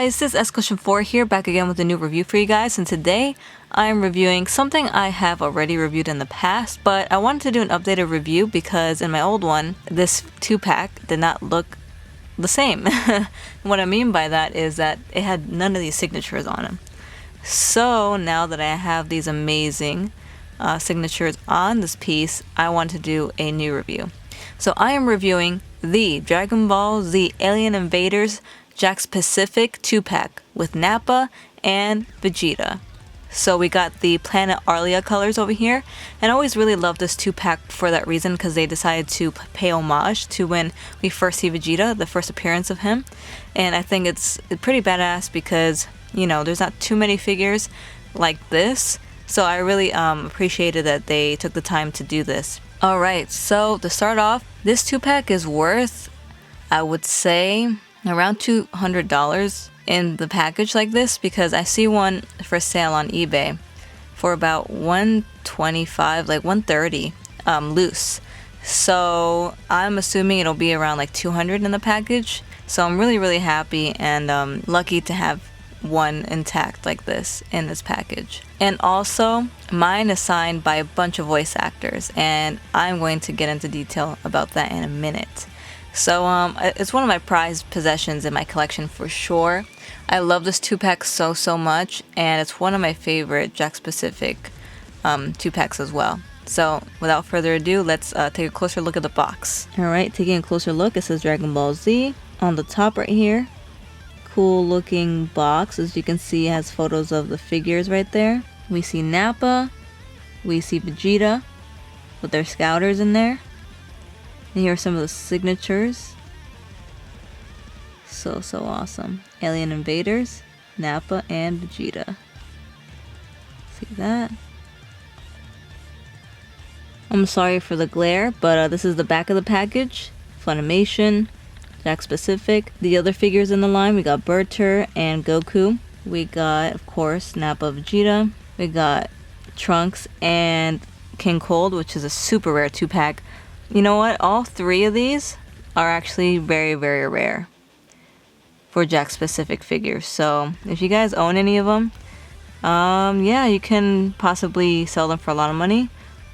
guys, this is S4 here, back again with a new review for you guys, and today I'm reviewing something I have already reviewed in the past, but I wanted to do an updated review because in my old one, this 2-pack did not look the same. What I mean by that is that it had none of these signatures on them. So now that I have these amazing signatures on this piece, I want to do a new review. So I am reviewing the Dragon Ball Z Alien Invaders JAKKS Pacific 2-pack with Nappa and Vegeta. So we got the Planet Arlia colors over here, and I always really loved this 2-pack for that reason, because they decided to pay homage to when we first see Vegeta, the first appearance of him. And I think it's pretty badass because, you know, there's not too many figures like this, so I really appreciated that they took the time to do this. Alright, so to start off, this 2-pack is worth, I would say, around $200 in the package like this, because I see one for sale on eBay for about $125, like $130 loose. So I'm assuming it'll be around like $200 in the package. So I'm really happy and lucky to have one intact like this in this package. And also, mine is signed by a bunch of voice actors, and I'm going to get into detail about that in a minute. So it's one of my prized possessions in my collection for sure. I love this 2-pack so much, and it's one of my favorite JAKKS Pacific 2-packs as well. So without further ado, let's take a closer look at the box. Alright, taking a closer look, it says Dragon Ball Z on the top right here. Cool looking box. As you can see, it has photos of the figures right there. We see Nappa, we see Vegeta with their scouters in there. And here are some of the signatures. So awesome. Alien Invaders, Nappa, and Vegeta. See that? I'm sorry for the glare, but this is the back of the package. Funimation, JAKKS Pacific. The other figures in the line, we got Berter and Goku. We got, of course, Nappa, Vegeta. We got Trunks and King Cold, which is a super rare 2-pack. You know what? All three of these are actually very rare for JAKKS Pacific figures. So if you guys own any of them, yeah, you can possibly sell them for a lot of money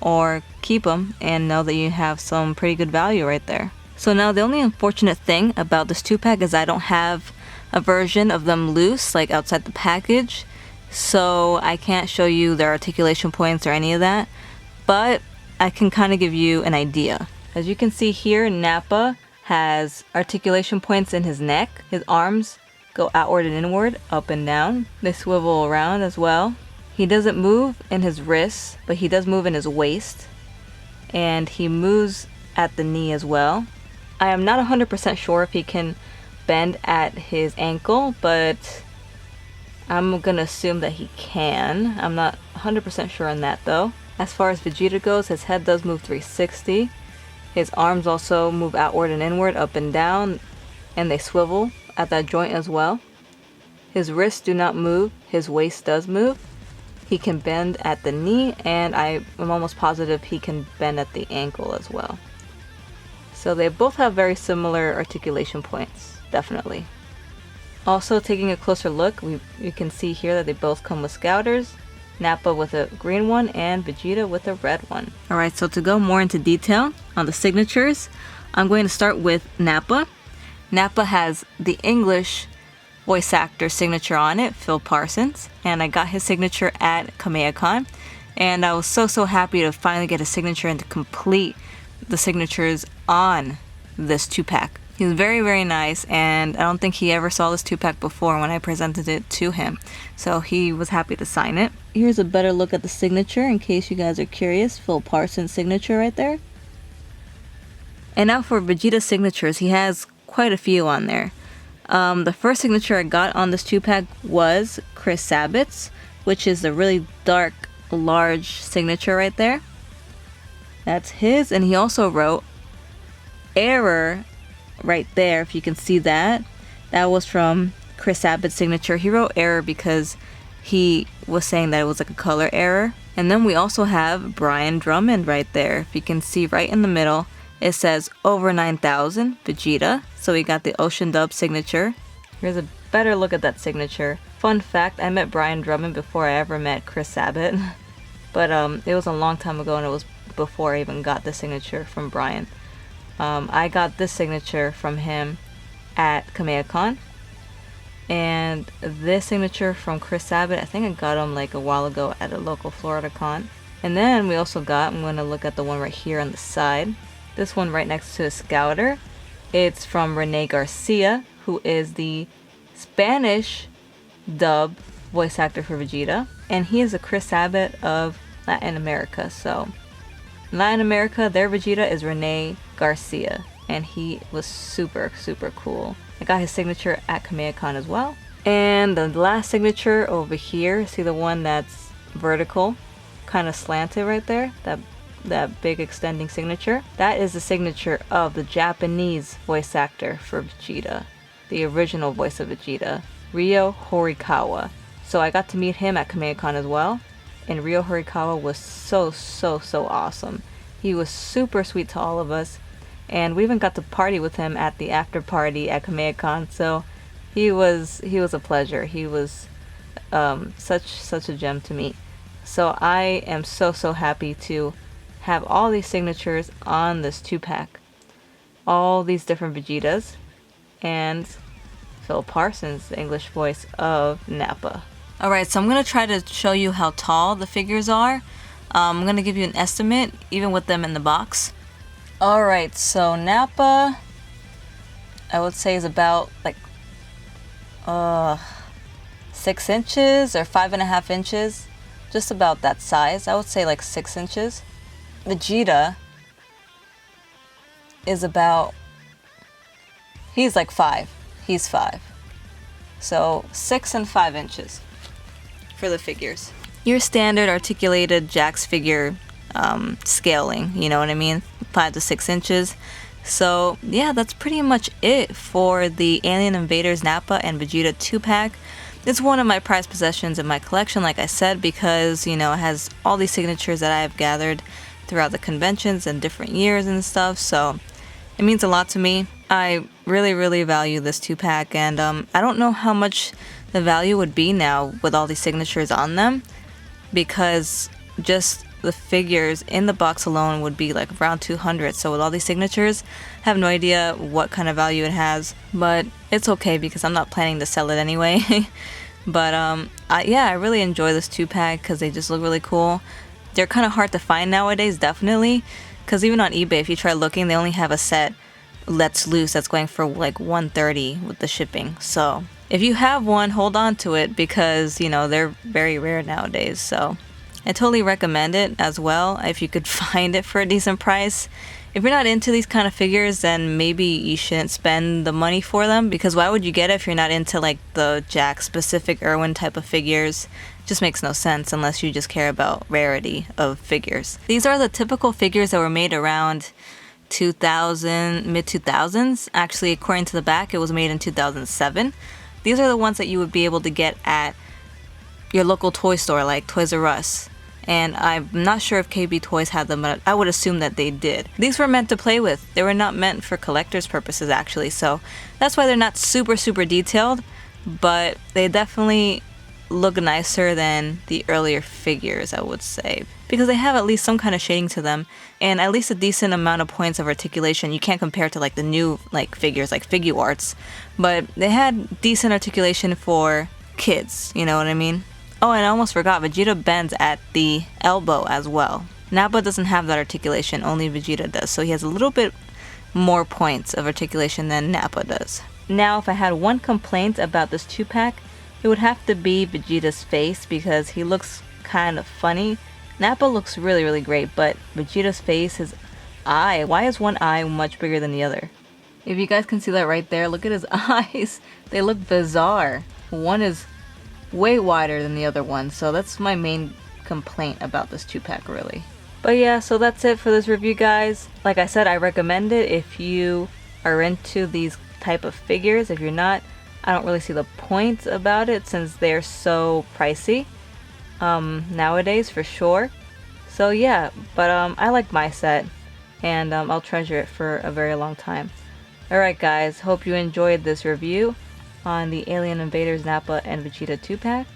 or keep them and know that you have some pretty good value right there. So now the only unfortunate thing about this 2-pack is I don't have a version of them loose, like outside the package. So I can't show you their articulation points or any of that. But I can kind of give you an idea. As you can see here, Nappa has articulation points in his neck. His arms go outward and inward, up and down. They swivel around as well. He doesn't move in his wrists, but he does move in his waist. And he moves at the knee as well. I am not 100% sure if he can bend at his ankle, but I'm gonna assume that he can. I'm not 100% sure on that though. As far as Vegeta goes, his head does move 360. His arms also move outward and inward, up and down, and they swivel at that joint as well. His wrists do not move, his waist does move. He can bend at the knee, and I'm almost positive he can bend at the ankle as well. So they both have very similar articulation points, definitely. Also, taking a closer look, you can see here that they both come with scouters. Nappa with a green one and Vegeta with a red one. Alright, so to go more into detail on the signatures, I'm going to start with Nappa. Nappa has the English voice actor signature on it, Phil Parsons, and I got his signature at Kamehacon, and I was so happy to finally get a signature and to complete the signatures on this 2-pack. He was very nice, and I don't think he ever saw this 2-pack before when I presented it to him, so he was happy to sign it. Here's a better look at the signature in case you guys are curious. Phil Parsons' signature right there. And now for Vegeta's signatures, he has quite a few on there. The first signature I got on this 2-pack was Chris Sabat's, which is the really dark, large signature right there. That's his, and he also wrote Error right there, if you can see that. That was from Chris Sabat's signature. He wrote error because he was saying that it was like a color error. And then we also have Brian Drummond right there. If you can see right in the middle, it says over 9,000 Vegeta. So we got the Ocean Dub signature. Here's a better look at that signature. Fun fact, I met Brian Drummond before I ever met Chris Sabat. But it was a long time ago, and it was before I even got the signature from Brian. I got this signature from him at KamehaCon. And this signature from Chris Sabat, I think I got him like a while ago at a local Florida con. And then we also got, I'm going to look at the one right here on the side. This one right next to a Scouter. It's from Rene Garcia, who is the Spanish dub voice actor for Vegeta. And he is a Chris Sabat of Latin America. So in Latin America, their Vegeta is Rene Garcia. And he was super, super cool. I got his signature at KamehaCon as well. And the last signature over here, see the one that's vertical, kind of slanted right there? That big extending signature? That is the signature of the Japanese voice actor for Vegeta. The original voice of Vegeta, Ryo Horikawa. So I got to meet him at KamehaCon as well. And Ryo Horikawa was so awesome. He was super sweet to all of us. And we even got to party with him at the after party at KamehaCon. So he was a pleasure. He was such a gem to meet. So I am so happy to have all these signatures on this 2-pack. All these different Vegetas. And Phil Parsons, the English voice of Nappa. Alright, so I'm going to try to show you how tall the figures are. I'm going to give you an estimate, even with them in the box. Alright, so Nappa, I would say is about like 6 inches or 5.5 inches. Just about that size. I would say like 6 inches. Vegeta is about, he's like 5. He's 5. So 6 and 5 inches for the figures. Your standard articulated JAKKS figure scaling, you know what I mean? 5 to 6 inches. So yeah, that's pretty much it for the Alien Invaders Nappa and Vegeta 2-pack. It's one of my prized possessions in my collection, like I said, because, you know, it has all these signatures that I have gathered throughout the conventions and different years and stuff, so it means a lot to me. I really value this 2-pack, and I don't know how much the value would be now with all these signatures on them, because just the figures in the box alone would be like around 200. So with all these signatures, I have no idea what kind of value it has, but it's okay because I'm not planning to sell it anyway. But yeah, I really enjoy this 2-pack because they just look really cool. They're kind of hard to find nowadays, definitely, because even on eBay, if you try looking, they only have a set Let's Loose that's going for like $130 with the shipping. So if you have one, hold on to it because, you know, they're very rare nowadays. So I totally recommend it as well if you could find it for a decent price. If you're not into these kind of figures, then maybe you shouldn't spend the money for them, because why would you get it if you're not into like the JAKKS specific Irwin type of figures? It just makes no sense unless you just care about rarity of figures. These are the typical figures that were made around 2000, mid-2000s. Actually, according to the back, it was made in 2007. These are the ones that you would be able to get at your local toy store like Toys R Us. And I'm not sure if KB Toys had them, but I would assume that they did. These were meant to play with. They were not meant for collector's purposes, actually, so that's why they're not super detailed, but they definitely look nicer than the earlier figures, I would say, because they have at least some kind of shading to them and at least a decent amount of points of articulation. You can't compare to like the new like figures like Figuarts, but they had decent articulation for kids, you know what I mean? Oh, and I almost forgot, Vegeta bends at the elbow as well. Nappa doesn't have that articulation, only Vegeta does, so he has a little bit more points of articulation than Nappa does. Now, if I had one complaint about this 2-pack, it would have to be Vegeta's face, because he looks kind of funny. Nappa looks really great, but Vegeta's face, his eye, why is one eye much bigger than the other? If you guys can see that right there, look at his eyes. They look bizarre. One is way wider than the other one, so that's my main complaint about this 2-pack, really. But yeah, so that's it for this review, guys. Like I said, I recommend it if you are into these type of figures. If you're not, I don't really see the point about it since they're so pricey nowadays, for sure. So yeah, but I like my set, and I'll treasure it for a very long time. Alright guys, hope you enjoyed this review. on the Alien Invaders Nappa and Vegeta 2-pack.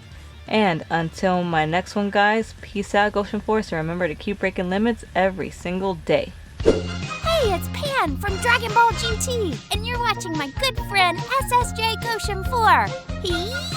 And until my next one, guys, peace out, Goshen Force, and remember to keep breaking limits every single day. Hey, it's Pan from Dragon Ball GT, and you're watching my good friend SSJ Goshen 4.